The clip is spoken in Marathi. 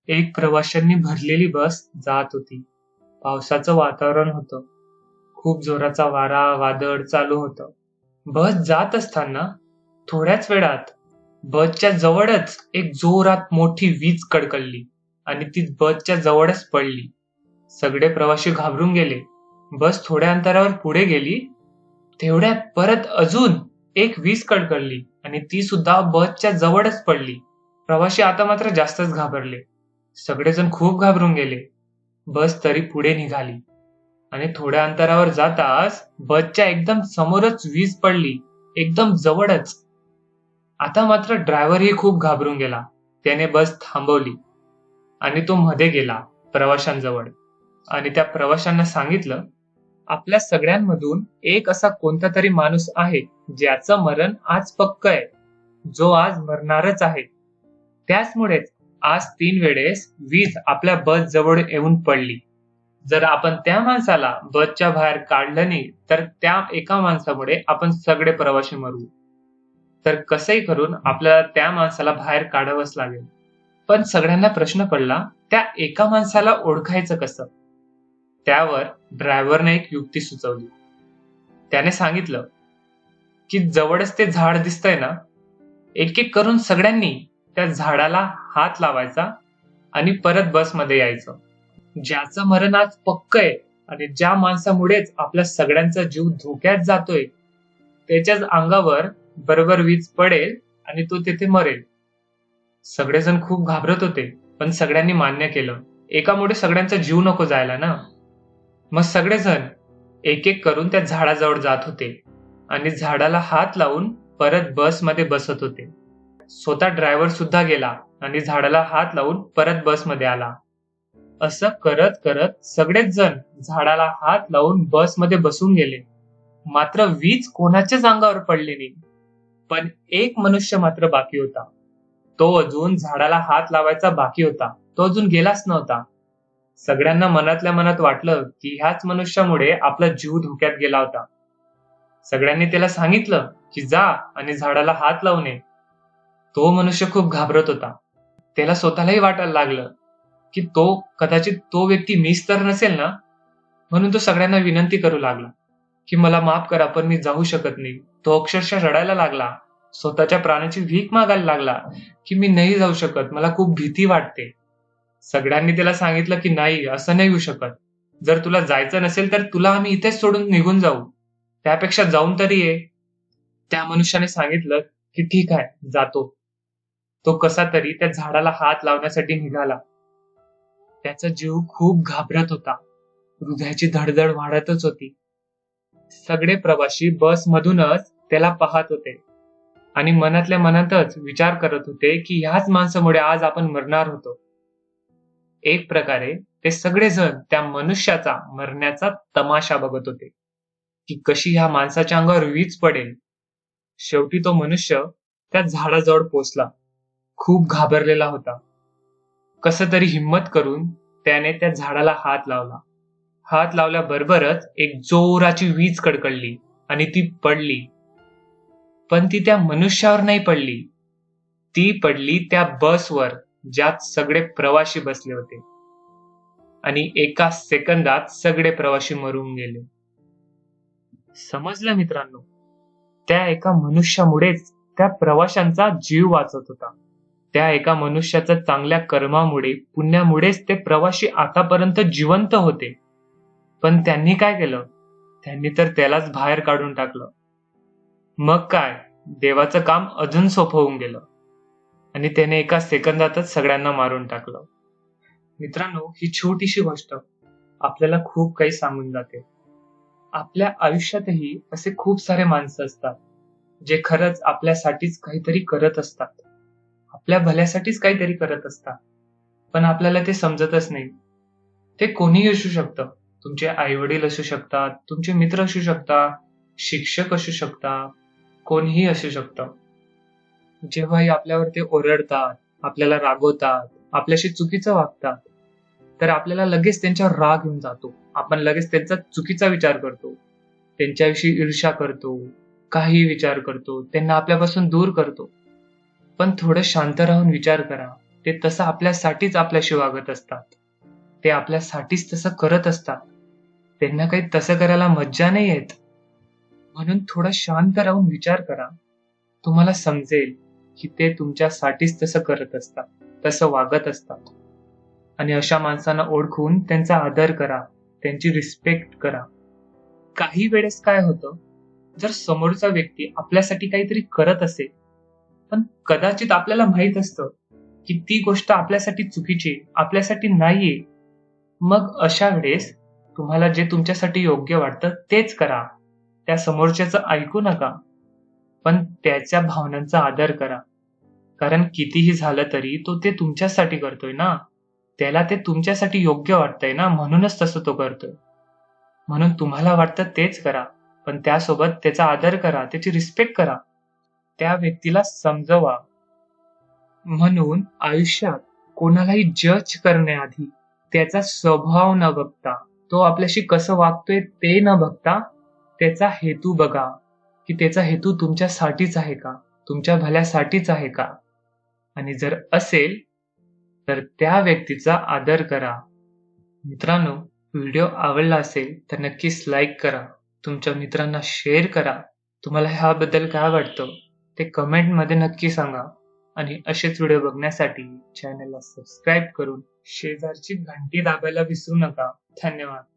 एक प्रवाशांनी भरलेली बस जात होती. पावसाचं वातावरण होतं. खूप जोराचा वारा, वादळ चालू होतं. बस जात असताना थोड्याच वेळात बसच्या जवळच एक जोरात मोठी वीज कडकडली आणि ती बसच्या जवळच पडली. सगळे प्रवासी घाबरून गेले. बस थोड्या अंतरावर पुढे गेली, तेवढ्यात परत अजून एक वीज कडकडली आणि ती सुद्धा बसच्या जवळच पडली. प्रवासी आता मात्र जास्तच घाबरले. सगळेजण खूप घाबरून गेले. बस तरी पुढे निघाली आणि थोड्या अंतरावर जाताच बसच्या एकदम समोरच वीज पडली, एकदम जवळच. आता मात्र ड्रायव्हरही खूप घाबरून गेला. त्याने बस थांबवली आणि तो मध्ये गेला प्रवाशांजवळ आणि त्या प्रवाशांना सांगितलं, आपल्या सगळ्यांमधून एक असा कोणता तरी माणूस आहे ज्याचं मरण आज पक्क आहे, जो आज मरणारच आहे. त्याचमुळेच आज 3 वेळेस वीज आपल्या बस जवळ येऊन पडली. जर आपण त्या माणसाला बसच्या बाहेर काढलं नाही तर त्या एका माणसामुळे आपण सगळे प्रवासी मरू. तर कसंही करून आपल्याला त्या माणसाला बाहेर काढावंच लागेल. पण सगळ्यांना प्रश्न पडला, त्या एका माणसाला ओळखायचं कसं? त्यावर ड्रायव्हरने एक युक्ती सुचवली. त्याने सांगितलं की जवळच ते झाड दिसतंय ना, एक एक करून सगळ्यांनी त्या झाडाला हात लावायचा आणि परत बसमध्ये यायचं. ज्याचं मरण आज पक्क आहे आणि ज्या माणसामुळेच आपल्या सगळ्यांचा जीव धोक्यात जातोय, त्याच्याच अंगावर बरोबर वीज पडेल आणि तो तिथे मरेल. सगळेजण खूप घाबरत होते, पण सगळ्यांनी मान्य केलं. एकामुळे सगळ्यांचा जीव नको जायला ना. मग सगळेजण एक एक करून त्या झाडाजवळ जात होते आणि झाडाला हात लावून परत बसमध्ये बसत होते. स्वतः ड्रायव्हर सुद्धा गेला आणि झाडाला हात लावून परत बसमध्ये आला. असं करत करत सगळेच जण झाडाला हात लावून बसमध्ये बसून गेले. मात्र वीज कोणाच्याच अंगावर पडली नाही. पण एक मनुष्य मात्र बाकी होता. तो अजून झाडाला हात लावायचा बाकी होता. तो अजून गेलाच नव्हता. सगळ्यांना मनातल्या मनात वाटलं की ह्याच मनुष्यामुळे आपला जीव धोक्यात गेला होता. सगळ्यांनी त्याला सांगितलं की जा आणि झाडाला हात लावू नये. तो मनुष्य खूप घाबरत होता. त्याला स्वतःलाही वाटायला लागलं की कदाचित तो व्यक्ती मीच तर नसेल ना. म्हणून तो सगळ्यांना विनंती करू लागला की मला माफ करा, पण मी जाऊ शकत नाही. तो अक्षरशः रडायला लागला. स्वतःच्या प्राणाची भीक मागायला लागला की मी नाही जाऊ शकत, मला खूप भीती वाटते. सगळ्यांनी त्याला सांगितलं की नाही, असं नाही होऊ शकत. जर तुला जायचं नसेल तर तुला आम्ही इथेच सोडून निघून जाऊ. त्यापेक्षा जाऊन तरी ये. त्या मनुष्याने सांगितलं की ठीक आहे, जातो. तो कसा तरी त्या झाडाला हात लावण्यासाठी निघाला. त्याचा जीव खूप घाबरत होता. हृदयाची धडधड वाढतच होती. सगळे प्रवासी बसमधूनच त्याला पाहत होते आणि मनातल्या मनातच विचार करत होते की ह्याच माणसामुळे आज आपण मरणार होतो. एक प्रकारे ते सगळेजण त्या मनुष्याचा मरण्याचा तमाशा बघत होते की कशी ह्या माणसाच्या अंगावर वीज पडेल. शेवटी तो मनुष्य त्या झाडाजवळ पोहोचला. खूप घाबरलेला होता. कसं तरी हिम्मत करून त्याने त्या झाडाला हात लावला. हात लावल्याबरोबरच एक जोराची वीज कडकडली आणि ती पडली. पण ती त्या मनुष्यावर नाही पडली. ती पडली त्या बसवर, ज्यात सगळे प्रवासी बसले होते आणि एका सेकंदात सगळे प्रवासी मरून गेले. समजलं मित्रांनो, त्या एका मनुष्यामुळेच त्या प्रवाशांचा जीव वाचत होता. त्या एका मनुष्याच्या चांगल्या कर्मामुळे, पुण्यामुळेच ते प्रवासी आतापर्यंत जिवंत होते. पण त्यांनी काय केलं? त्यांनी तर त्यालाच बाहेर काढून टाकलं. मग काय, देवाचं काम अजून सोपं होऊन गेलं आणि त्याने एका सेकंदातच सगळ्यांना मारून टाकलं. मित्रांनो, ही छोटीशी गोष्ट आपल्याला खूप काही सांगून जाते. आपल्या आयुष्यातही असे खूप सारे माणसं असतात जे खरंच आपल्यासाठीच काहीतरी करत असतात, आपल्या भल्यासाठीच काहीतरी करत असतात, पण आपल्याला ते समजतच नाही. ते कोणीही असू शकतं. तुमचे आई वडील असू शकतात, तुमचे मित्र असू शकतात, शिक्षक असू शकतात, कोणीही असू शकतं. जेव्हाही आपल्यावर ते ओरडतात, आपल्याला रागवतात, आपल्याशी चुकीचं वागतात, तर आपल्याला लगेच त्यांच्यावर राग येऊन जातो. आपण लगेच त्यांचा चुकीचा विचार करतो, त्यांच्याविषयी ईर्ष्या करतो, काही विचार करतो, त्यांना आपल्यापासून दूर करतो. पण थोडं शांत राहून विचार करा. ते तसं आपल्यासाठीच आपल्याशी वागत असतात. ते आपल्यासाठीच तसं करत असतात. त्यांना काही तसं करायला मज्जा नाही येत. म्हणून थोडं शांत राहून विचार करा. तुम्हाला समजेल की ते तुमच्यासाठीच तसं करत असतात, तसं वागत असतात. आणि अशा माणसांना ओळखून त्यांचा आदर करा, त्यांची रिस्पेक्ट करा. काही वेळेस काय होतं, जर समोरचा व्यक्ती आपल्यासाठी काहीतरी करत असेल, पण कदाचित आपल्याला माहित असतं की ती गोष्ट आपल्यासाठी चुकीची आहे, आपल्यासाठी नाहीये. मग अशा वेळेस तुम्हाला जे तुमच्यासाठी योग्य वाटतं तेच करा. त्या समोरच्याचं ऐकू नका, पण त्याच्या भावनांचा आदर करा. कारण कितीही झालं तरी तो ते तुमच्यासाठी करतोय ना. त्याला ते तुमच्यासाठी योग्य वाटतंय ना, म्हणूनच तसं तो करतोय. म्हणून तुम्हाला वाटतं तेच करा, पण त्यासोबत त्याचा आदर करा, त्याची रिस्पेक्ट करा. त्या व्यक्तीला समजवा. म्हणून आयुष्यात कोणालाही जज करण्याआधी त्याचा स्वभाव न बघता, तो आपल्याशी कसं वागतोय ते न बघता, त्याचा हेतू बघा, की त्याचा हेतू तुमच्यासाठीच आहे का? तुमच्या भल्यासाठीच आहे का? आणि जर असेल, तर त्या व्यक्तीचा आदर करा. मित्रांनो, व्हिडिओ आवडला असेल तर नक्कीच लाईक करा. तुमच्या मित्रांना शेअर करा. तुम्हाला ह्याबद्दल काय वाटतं ते कमेंटमध्ये नक्की सांगा. आणि असेच व्हिडिओ बघण्यासाठी चॅनलला सबस्क्राईब करून शेजारची घंटी दाबायला विसरू नका. धन्यवाद.